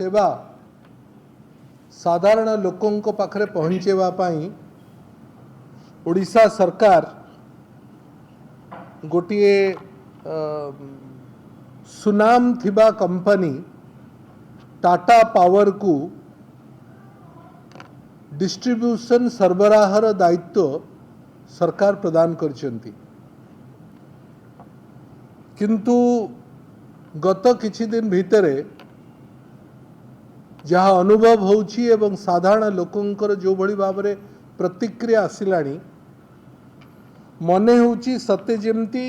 सेवा साधारण लोकों पाखरे पहुँचेवा पाई ओडिशा सरकार गोटिए सुनाम थिबा कंपनी टाटा पावर को डिस्ट्रीब्यूशन सरबराहर दायित्व सरकार प्रदान करचंती। किंतु गत किछि दिन भितरे जहाँ अनुभव होउछि एवं साधारण लोकंकर जो भली भाबरे प्रतिक्रिया आसिलाणी मने होउछि सत्य जेमती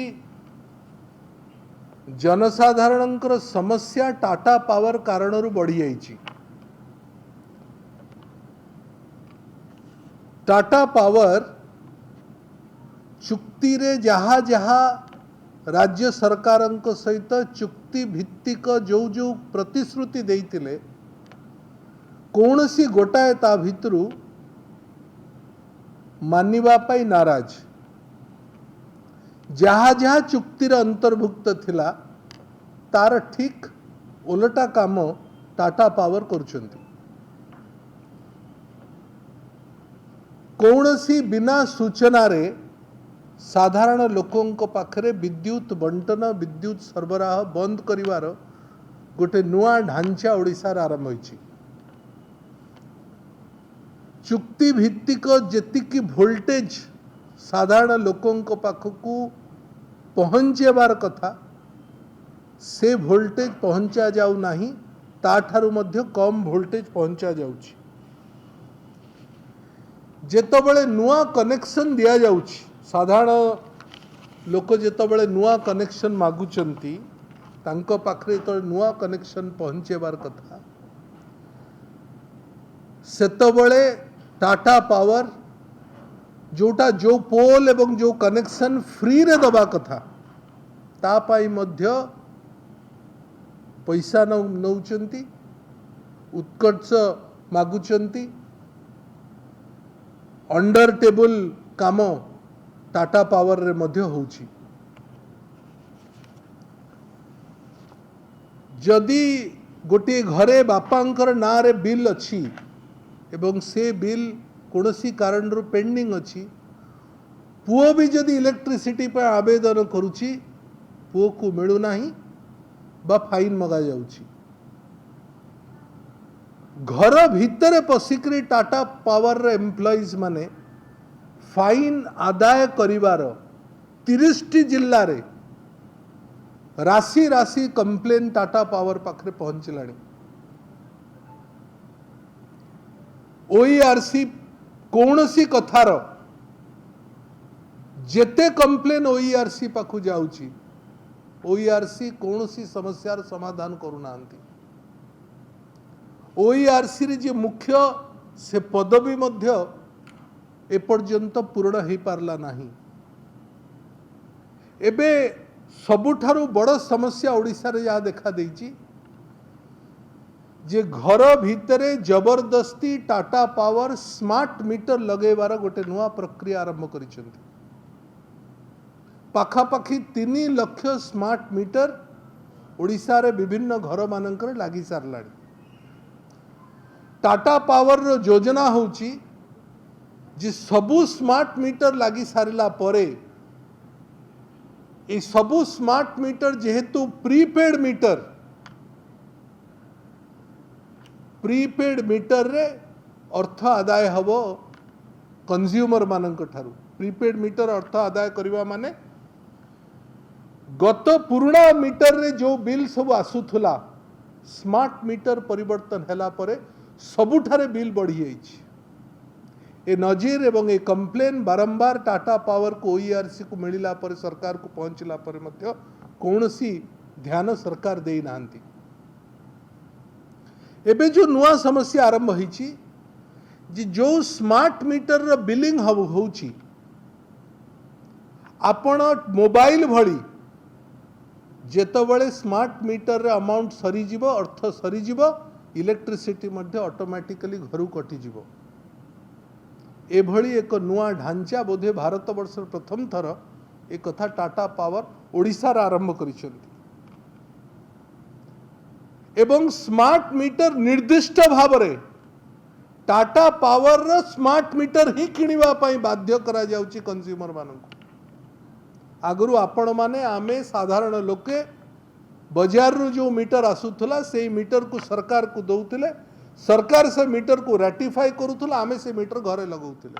जनसाधारणंकर समस्या टाटा पावर कारणरू बढ़ी जाइछि। टाटा पावर चुक्ति रे जहाँ जहाँ राज्य सरकारंक सहित चुक्ति भित्तिक जो जो प्रतिश्रुति देइतिले कौनसी गोटाए ता भितरू मानिबा पाई नाराज। जहाँ जहाँ चुक्तिर अंतर्भुक्त थिला तार ठीक उलटा काम टाटा पावर करुछंती। कौनसी बिना सूचना रे साधारण लोकों पाखरे विद्युत बंटन विद्युत सरबराह बंद करिवार गोटे नुआ ढांचा ओडिशा आरंभ होइछि। चुक्ति भित्तिक जेतिकी वोल्टेज साधारण लोकों पाखकू पहुँचेबार कथा से वोल्टेज पहुँचा जाऊ नाही, ताठारु मध्य कम वोल्टेज पहुँचा जाउछि। जेतबेले नुआ कनेक्शन दिया जाउछि साधारण लोक जेतबेले नुआ कनेक्शन मागुचंती तांको पाखरे तो नुआ कनेक्शन पहुँचेबार कथा सेतबेले टाटा पावर जोटा जो पोल एवं जो कनेक्शन फ्री रे दबा कथा ता पाई मध्य पैसा नौचंती उत्कर्ष मागुचंती। अंडर टेबल काम टाटा पावर रे मध्य होउछि। जदि गोटे घरे बापांकर ना रे बिल अछि एवं से बिल कौनसी कारण रो पेंडिंग अछि, पुओ भी जदि इलेक्ट्रिसिटी पर आवेदन करुछि पुओ को मिलु नाही बा फाइन मगा जाउछि। घर भितर पसिकरी टाटा पावर रे एम्प्लॉइज माने फाइन आदाय करिवार 30 जिल्ला रे राशि राशि कंप्लेन टाटा पावर पाखरे पहुंचलाणी। ओईआरसी कौनसी कथार जेते कंप्लेन ओईआरसी पाखु जाउछि ओईआरसी कौनसी समस्यार समाधान करुनांती। ओईआरसी रे जे मुख्य से पदवी मध्य एपर्यंत पूर्ण हो पारला नाही। एबे सबुठारु बड़ समस्या ओडिशा रे या देखा देइछि जे घर भितरे जबरदस्ती टाटा पावर स्मार्ट मीटर लगेबार गोटे नुआ प्रक्रिया आरंभ करिसेंती। पाखापाखी 3 लाख स्मार्ट मीटर ओडिशा रे विभिन्न घर मानकर लागी सारलाणी। टाटा पावर रो योजना होउची जे सबु स्मार्ट मीटर लागी सारिला परे ए सबु स्मार्ट मीटर जेहेतु प्रीपेड मीटर रे अर्थ आदाय हबो कंज्यूमर मानक ठारू। प्रीपेड मीटर अर्थ आदाय करिवा माने गत पुराना मीटर रे जो बिल सब आसुथुला स्मार्ट मीटर परिवर्तन हैला परे सबुठारे बिल बढ़ी जाइछि। ए नजीर एवं ए कंप्लेन बारंबार टाटा पावर को ओईआरसी को मिलिला पर सरकार को पहुंचला पर मध्य कौनसी ध्यान सरकार देई नांती। एबे जो नुआ समस्या आरंभ होइछि जे जो स्मार्ट मीटर रो बिलिंग होउछि आपण मोबाइल भली जेतबेले स्मार्ट मीटर रे अमाउंट सरी जीवो अर्थ सरी जीवो इलेक्ट्रिसिटी मध्य ऑटोमेटिकली घर कटि जीवो। एभली एक नुआ ढांचा बोधे भारत वर्ष प्रथम थर एक कथा टाटा पावर ओडिशा आरंभ करिसेंती। एवं स्मार्ट मीटर निर्दिष्ट भाव में टाटा पावर रो स्मार्ट मीटर ही किणवा पाई बाध्य करा जाउची कंज्यूमर मानक। आगु आपण माने आमे साधारण लोके बाजार रू जो मीटर आसुथला से मीटर को सरकार को दौथिले, सरकार से मीटर को राटिफाई करूथला, आमे से मीटर घरे लगौथिले।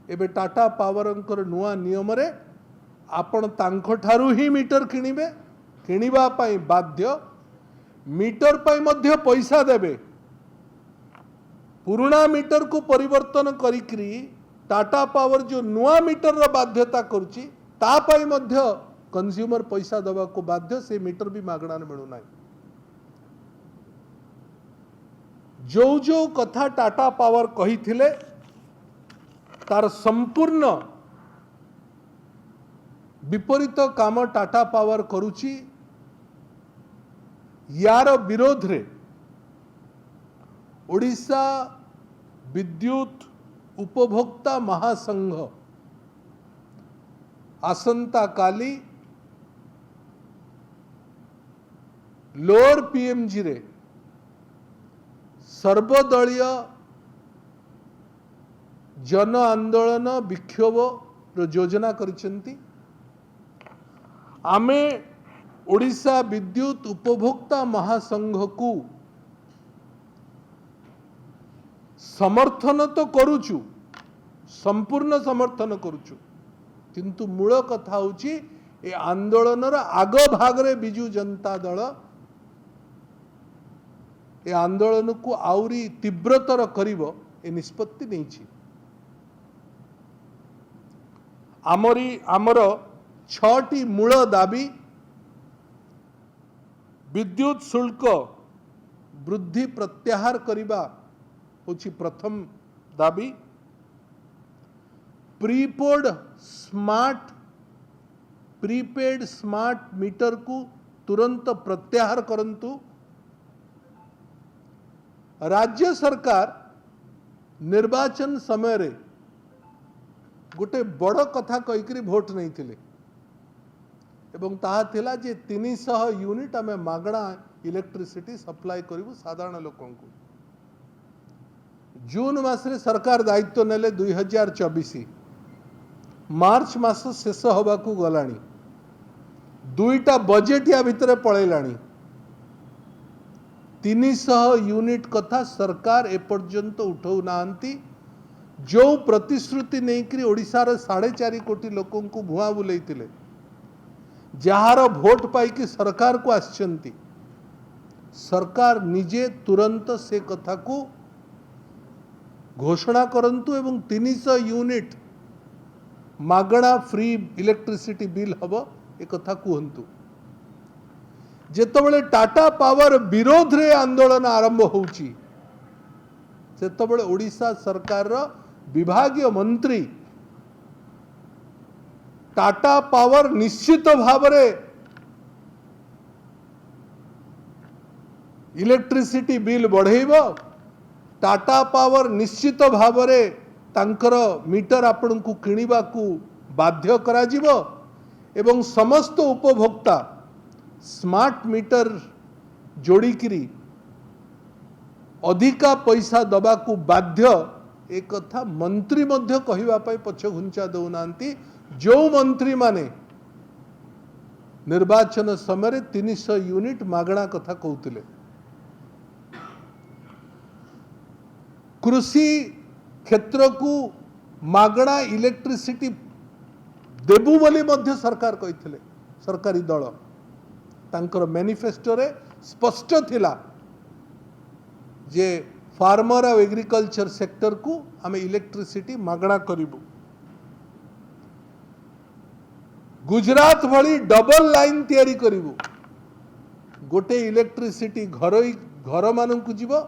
एबे टाटा पावरंकर नुआ नियम रे आपण तांको ठारू ही मीटर किनिबे, किनिबा पाई बाध्य, मीटर पाई मध्य पैसा देबे। पुराना मीटर को परिवर्तन करिकरी टाटा पावर जो नुआ मीटर रो बाध्यता करुची ता पाई मध्य कंज्यूमर पैसा दबा को बाध्य, से मीटर भी मागणा मिलू ना। जो जो कथा टाटा पावर कही थिले तार संपूर्ण विपरीत काम टाटा पावर करुची। यार विरोध रे ओडिशा विद्युत उपभोक्ता महासंघ आसंता काली लोअर पीएमजी रे सर्वदलीय जन आंदोलन विक्षोभ रो योजना करिसेंती। आमे ओडिशा विद्युत उपभोक्ता महासंघ को समर्थन तो करुचु, संपूर्ण समर्थन करुचु, किंतु मूल कथा होची ए आंदोलन आग भाग रे बिजू जनता दल ए आंदोलन को आउरी तीव्रतर करिवो ए निष्पत्ति नैछि। आमर 6टी मूल दाबी विद्युत शुल्क वृद्धि प्रत्याहार करिबा होची प्रथम दाबी। प्रीपेड स्मार्ट मीटर को तुरंत प्रत्याहार करंतु। राज्य सरकार निर्वाचन समय रे गोटे बड़ कथा कहीकरी भोट नहीं थिले एवं ताहा थिला जे 300 यूनिट आमे मागणा इलेक्ट्रिसिटी सप्लाई करिवु साधारण लोकन को। जून मासरे सरकार दायित्व नेले 2024, मार्च मास शेष होबाकू गलानी, 2टा बजेट या भितरे पळैलानी। 300 यूनिट कथा सरकार एपर्यंत उठाऊ नांती। जो प्रतिश्रुति नहीं ओडिशार 4.5 कोटी लोकों को भुआ बुलेइतिले, जार भोट पाई सरकार को आसचंती, सरकार निजे तुरंत से कथा को घोषणा करंतु एवं 300 यूनिट मागणा फ्री इलेक्ट्रिसिटी बिल हब ए कथा कहतु। जेतबळे टाटा पावर विरोध रे आंदोलन आरंभ होउची सेतबळे ओडिशा सरकार रो विभागीय मंत्री टाटा पावर निश्चित भाव रे इलेक्ट्रिसिटी बिल बढ़ेइबो, टाटा पावर निश्चित भाव रे तांकर मीटर आपण को किनिबा को बाध्य करा जिवो एवं समस्त उपभोक्ता स्मार्ट मीटर जोड़िकी अधिका पैसा दबा को बाध्य एक कथा मंत्री मध्य कहिबा पाई पछ घुंचा दउनांती। जो मंत्री माने निर्वाचन समय 300 यूनिट मागणा कथा कहउतिले। कृषि क्षेत्र को मागणा इलेक्ट्रिसिटी देबु बोली मध्य सरकार कहिथिले। सरकारी दल तांकर मैनिफेस्टो रे स्पष्ट थिला जे फार्मर और एग्रीकल्चर सेक्टर को आमे इलेक्ट्रिसिटी मागणा करिबु। गुजरात भली डबल लाइन तैयारी करिबु। गोटे इलेक्ट्रिसिटी घर मानन को जीवो,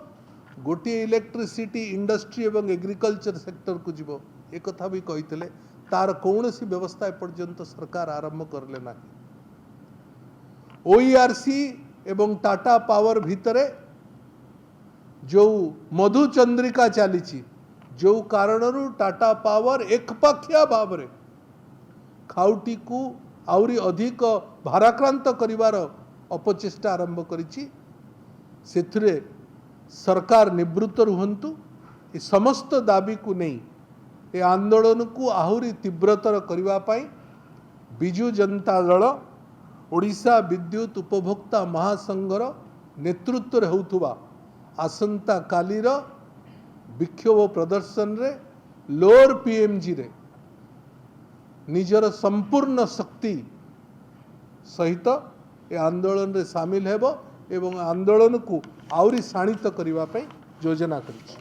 गोटे इलेक्ट्रिसिटी इंडस्ट्री एवं एग्रीकल्चर सेक्टर को जीवो। एक कथा भी कहिथिले। तार कौनसी व्यवस्था एपर्यंत सरकार आरंभ करले ना। ओईआरसी एवं टाटा पावर भितरे जो मधुचंद्रिका चली, जो कारण टाटा पावर एकपाखिया भाव रे खाउटी को आउरी अधिक भाराक्रांत करिवार अपचेष्टा आरंभ करिछि सेथिरे सरकार निवृत्त रुहंतु ए समस्त दाबी को नहीं ए आंदोलन को आहुरी तीव्रतर करबा पई बिजु जनता दल ओडिशा विद्युत उपभोक्ता महासंघर नेतृत्व होउथुबा आसंता कालीर विक्षोभ प्रदर्शन रे लोअर पीएमजी रे निजर संपूर्ण शक्ति सहित ए आंदोलन रे शामिल हेबो एवं आंदोलन को आउरी शाणित करबा पई योजना करिछि।